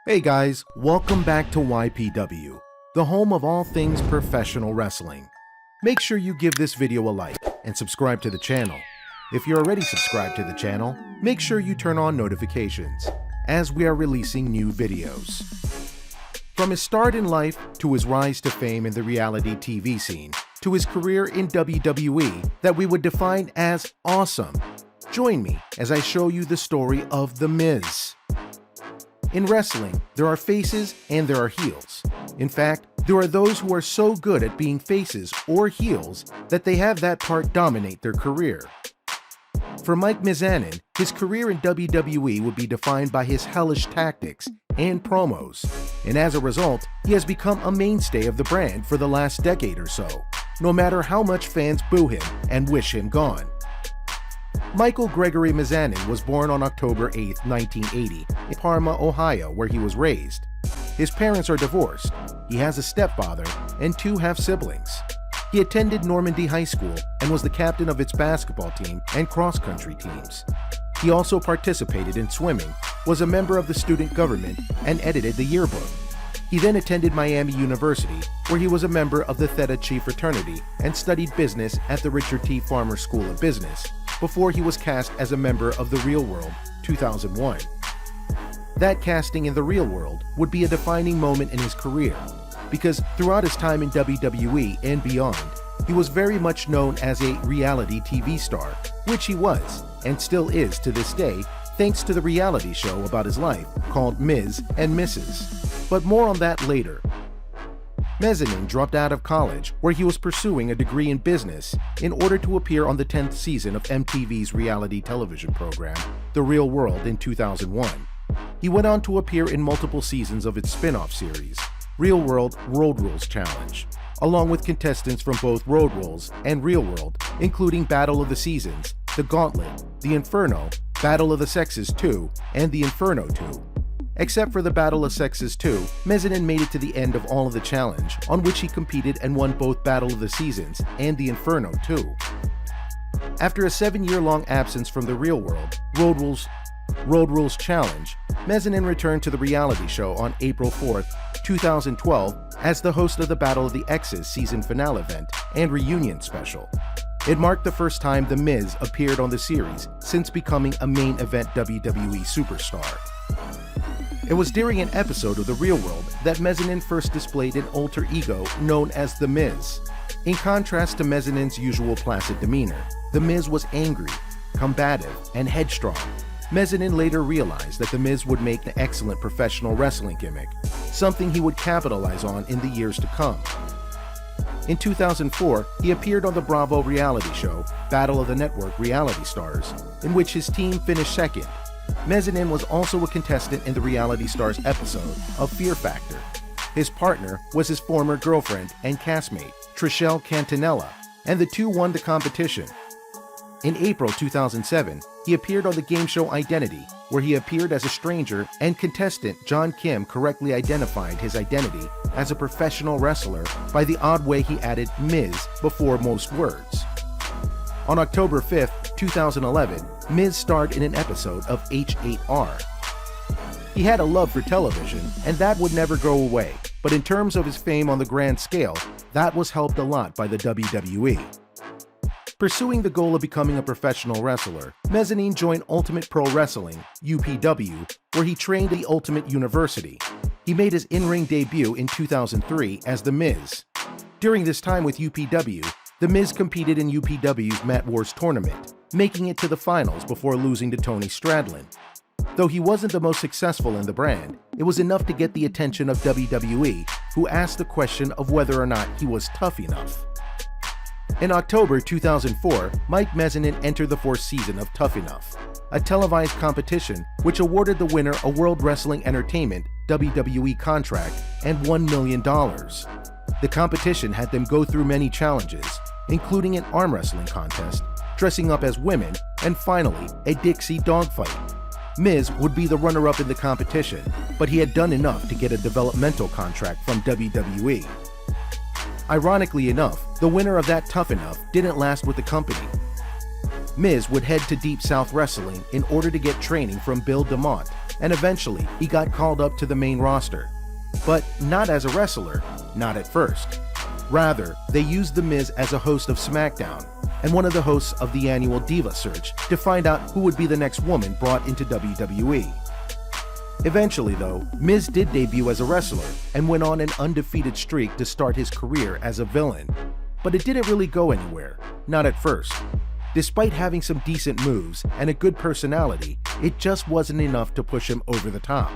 Hey guys, welcome back to YPW, the home of all things professional wrestling. Make sure you give this video a like and subscribe to the channel. If you're already subscribed to the channel, make sure you turn on notifications, as we are releasing new videos. From his start in life to his rise to fame in the reality TV scene, to his career in WWE that we would define as awesome, join me as I show you the story of The Miz. In wrestling, there are faces and there are heels. In fact, there are those who are so good at being faces or heels that they have that part dominate their career. For Mike Mizanin, his career in WWE would be defined by his hellish tactics and promos, and as a result, he has become a mainstay of the brand for the last decade or so, no matter how much fans boo him and wish him gone. Michael Gregory Mizanin was born on October 8, 1980, in Parma, Ohio, where he was raised. His parents are divorced. He has a stepfather and two half-siblings. He attended Normandy High School and was the captain of its basketball team and cross-country teams. He also participated in swimming, was a member of the student government, and edited the yearbook. He then attended Miami University, where he was a member of the Theta Chi fraternity and studied business at the Richard T. Farmer School of Business, before he was cast as a member of The Real World, 2001. That casting in The Real World would be a defining moment in his career, because throughout his time in WWE and beyond, he was very much known as a reality TV star, which he was, and still is to this day, thanks to the reality show about his life called Miz and Mrs. But more on that later. Mizanin dropped out of college, where he was pursuing a degree in business, in order to appear on the 10th season of MTV's reality television program, The Real World, in 2001. He went on to appear in multiple seasons of its spin-off series, Real World Road Rules Challenge, along with contestants from both Road Rules and Real World, including Battle of the Seasons, The Gauntlet, The Inferno, Battle of the Sexes 2, and The Inferno 2. Except for the Battle of Sexes 2, Mizanin made it to the end of all of the challenge, on which he competed and won both Battle of the Seasons and The Inferno 2. After a 7-year-long absence from the Real World, Road Rules Challenge, Mizanin returned to the reality show on April 4, 2012 as the host of the Battle of the Exes season finale event and reunion special. It marked the first time The Miz appeared on the series since becoming a main event WWE superstar. It was during an episode of The Real World that Mizanin first displayed an alter ego known as The Miz. In contrast to Mizanin's usual placid demeanor, The Miz was angry, combative, and headstrong. Mizanin later realized that The Miz would make an excellent professional wrestling gimmick, something he would capitalize on in the years to come. In 2004, he appeared on the Bravo reality show, Battle of the Network Reality Stars, in which his team finished second. Mizanin was also a contestant in the Reality Stars episode of Fear Factor. His partner was his former girlfriend and castmate, Trishelle Cantanella, and the two won the competition. In April 2007, he appeared on the game show Identity, where he appeared as a stranger and contestant John Kim correctly identified his identity as a professional wrestler by the odd way he added Miz before most words. On October 5, 2011, Miz starred in an episode of H8R. He had a love for television, and that would never go away, but in terms of his fame on the grand scale, that was helped a lot by the WWE. Pursuing the goal of becoming a professional wrestler, Mizanin joined Ultimate Pro Wrestling, UPW, where he trained at the Ultimate University. He made his in-ring debut in 2003 as The Miz. During this time with UPW, The Miz competed in UPW's Mat Wars tournament, making it to the finals before losing to Tony Stradlin. Though he wasn't the most successful in the brand, it was enough to get the attention of WWE, who asked the question of whether or not he was tough enough. In October 2004, Mike Mizanin entered the 4th season of Tough Enough, a televised competition which awarded the winner a World Wrestling Entertainment WWE contract and $1 million. The competition had them go through many challenges, including an arm wrestling contest, dressing up as women, and finally, a Dixie dogfight. Miz would be the runner-up in the competition, but he had done enough to get a developmental contract from WWE. Ironically enough, the winner of that Tough Enough didn't last with the company. Miz would head to Deep South Wrestling in order to get training from Bill DeMott and eventually he got called up to the main roster. But not as a wrestler, not at first. Rather, they used The Miz as a host of SmackDown, and one of the hosts of the annual Diva Search to find out who would be the next woman brought into WWE. Eventually though, Miz did debut as a wrestler and went on an undefeated streak to start his career as a villain. But it didn't really go anywhere, not at first. Despite having some decent moves and a good personality, it just wasn't enough to push him over the top.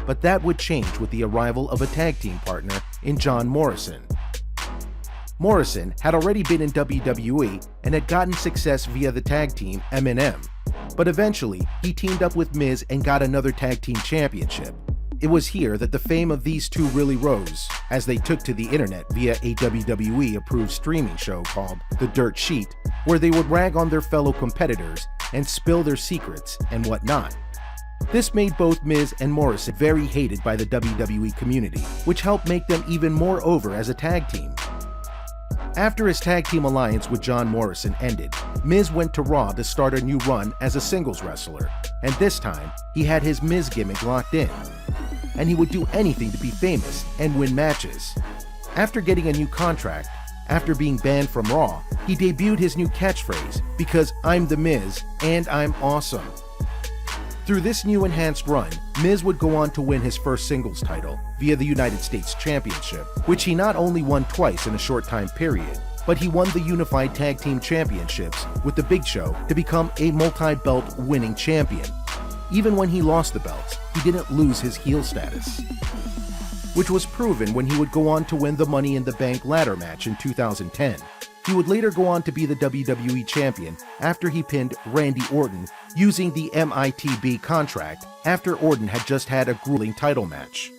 But that would change with the arrival of a tag team partner in John Morrison. Morrison had already been in WWE and had gotten success via the tag team M&M, but eventually he teamed up with Miz and got another tag team championship. It was here that the fame of these two really rose, as they took to the internet via a WWE-approved streaming show called The Dirt Sheet, where they would rag on their fellow competitors and spill their secrets and whatnot. This made both Miz and Morrison very hated by the WWE community, which helped make them even more over as a tag team. After his tag team alliance with John Morrison ended, Miz went to Raw to start a new run as a singles wrestler, and this time he had his Miz gimmick locked in. And he would do anything to be famous and win matches. After getting a new contract, after being banned from Raw, he debuted his new catchphrase, "Because I'm the Miz and I'm awesome." Through this new enhanced run, Miz would go on to win his first singles title via the United States Championship, which he not only won twice in a short time period, but he won the Unified Tag Team Championships with the Big Show to become a multi-belt winning champion. Even when he lost the belts, he didn't lose his heel status, which was proven when he would go on to win the Money in the Bank ladder match in 2010. He would later go on to be the WWE Champion after he pinned Randy Orton using the MITB contract after Orton had just had a grueling title match.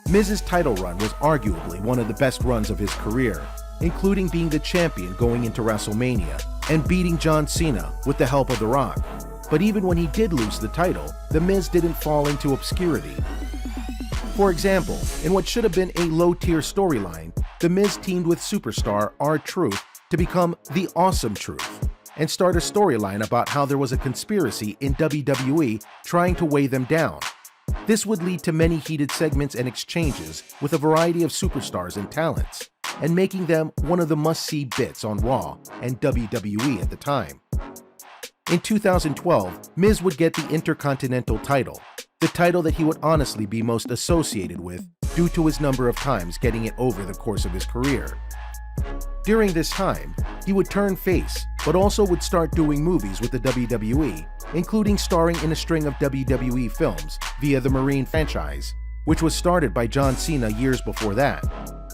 Miz's title run was arguably one of the best runs of his career, including being the champion going into WrestleMania and beating John Cena with the help of The Rock. But even when he did lose the title, The Miz didn't fall into obscurity. For example, in what should have been a low-tier storyline, The Miz teamed with superstar R-Truth to become The Awesome Truth and start a storyline about how there was a conspiracy in WWE trying to weigh them down. This would lead to many heated segments and exchanges with a variety of superstars and talents, and making them one of the must-see bits on Raw and WWE at the time. In 2012, Miz would get the Intercontinental title, the title that he would honestly be most associated with due to his number of times getting it over the course of his career. During this time, he would turn face, but also would start doing movies with the WWE, including starring in a string of WWE films via the Marine franchise, which was started by John Cena years before that.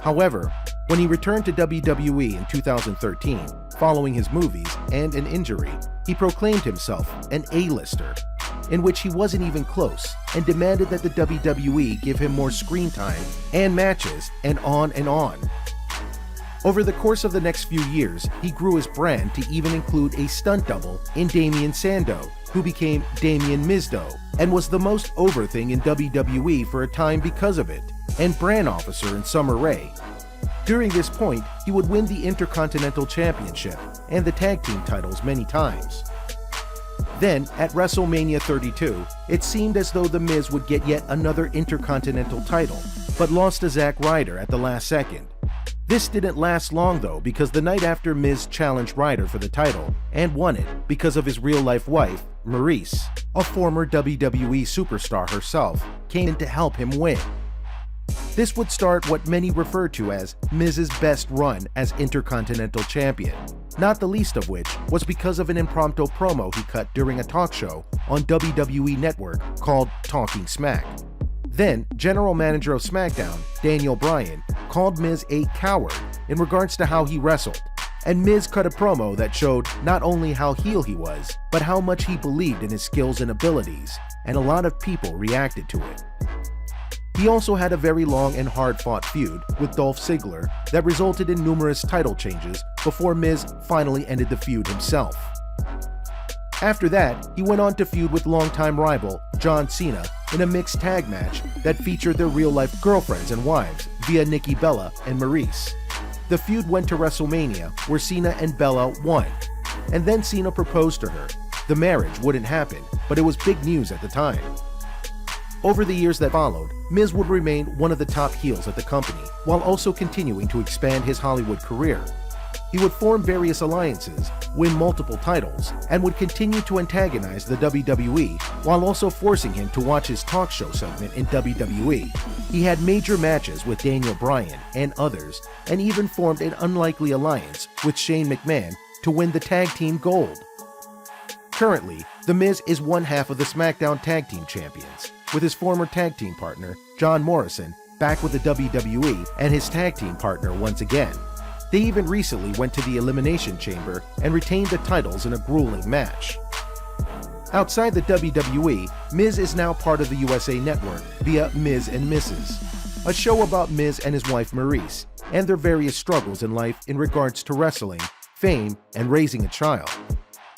However, when he returned to WWE in 2013, following his movies and an injury, he proclaimed himself an A-lister, in which he wasn't even close, and demanded that the WWE give him more screen time and matches, and on and on. Over the course of the next few years, he grew his brand to even include a stunt double in Damien Sandow, who became Damien Mizdow, and was the most over thing in WWE for a time because of it, and brand officer in Summer Rae. During this point, he would win the Intercontinental Championship and the tag team titles many times. Then, at WrestleMania 32, it seemed as though The Miz would get yet another Intercontinental title, but lost to Zack Ryder at the last second. This didn't last long though, because the night after Miz challenged Ryder for the title and won it because of his real-life wife, Maryse, a former WWE superstar herself, came in to help him win. This would start what many refer to as Miz's best run as Intercontinental Champion, not the least of which was because of an impromptu promo he cut during a talk show on WWE Network called Talking Smack. Then, General Manager of SmackDown, Daniel Bryan, called Miz a coward in regards to how he wrestled, and Miz cut a promo that showed not only how heel he was, but how much he believed in his skills and abilities, and a lot of people reacted to it. He also had a very long and hard-fought feud with Dolph Ziggler that resulted in numerous title changes before Miz finally ended the feud himself. After that, he went on to feud with longtime rival John Cena in a mixed tag match that featured their real-life girlfriends and wives via Nikki Bella and Maryse. The feud went to WrestleMania, where Cena and Bella won, and then Cena proposed to her. The marriage wouldn't happen, but it was big news at the time. Over the years that followed, Miz would remain one of the top heels at the company, while also continuing to expand his Hollywood career. He would form various alliances, win multiple titles, and would continue to antagonize the WWE while also forcing him to watch his talk show segment in WWE. He had major matches with Daniel Bryan and others, and even formed an unlikely alliance with Shane McMahon to win the tag team gold. Currently, The Miz is one half of the SmackDown Tag Team Champions, with his former tag team partner, John Morrison, back with the WWE and his tag team partner once again. They even recently went to the Elimination Chamber and retained the titles in a grueling match. Outside the WWE, Miz is now part of the USA Network via Miz and Mrs., a show about Miz and his wife Maurice and their various struggles in life in regards to wrestling, fame, and raising a child.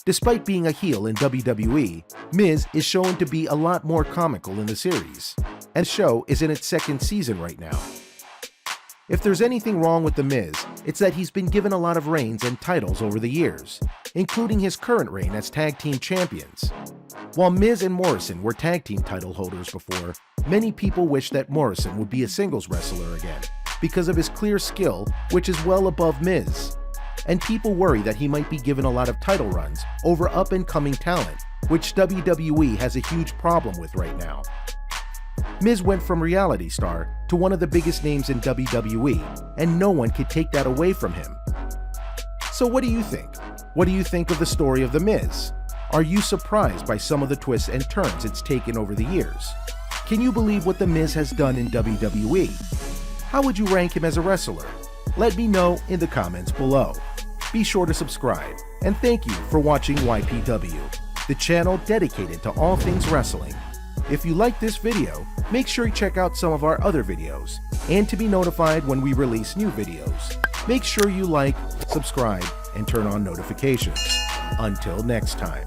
Despite being a heel in WWE, Miz is shown to be a lot more comical in the series, and the show is in its second season right now. If there's anything wrong with The Miz, it's that he's been given a lot of reigns and titles over the years, including his current reign as tag team champions. While Miz and Morrison were tag team title holders before, many people wish that Morrison would be a singles wrestler again, because of his clear skill, which is well above Miz. And people worry that he might be given a lot of title runs over up-and-coming talent, which WWE has a huge problem with right now. Miz went from reality star to one of the biggest names in WWE, and no one could take that away from him. So what do you think? What do you think of the story of The Miz? Are you surprised by some of the twists and turns it's taken over the years? Can you believe what The Miz has done in WWE? How would you rank him as a wrestler? Let me know in the comments below. Be sure to subscribe, and thank you for watching YPW, the channel dedicated to all things wrestling. If you like this video, make sure you check out some of our other videos, and to be notified when we release new videos, make sure you like, subscribe, and turn on notifications. Until next time.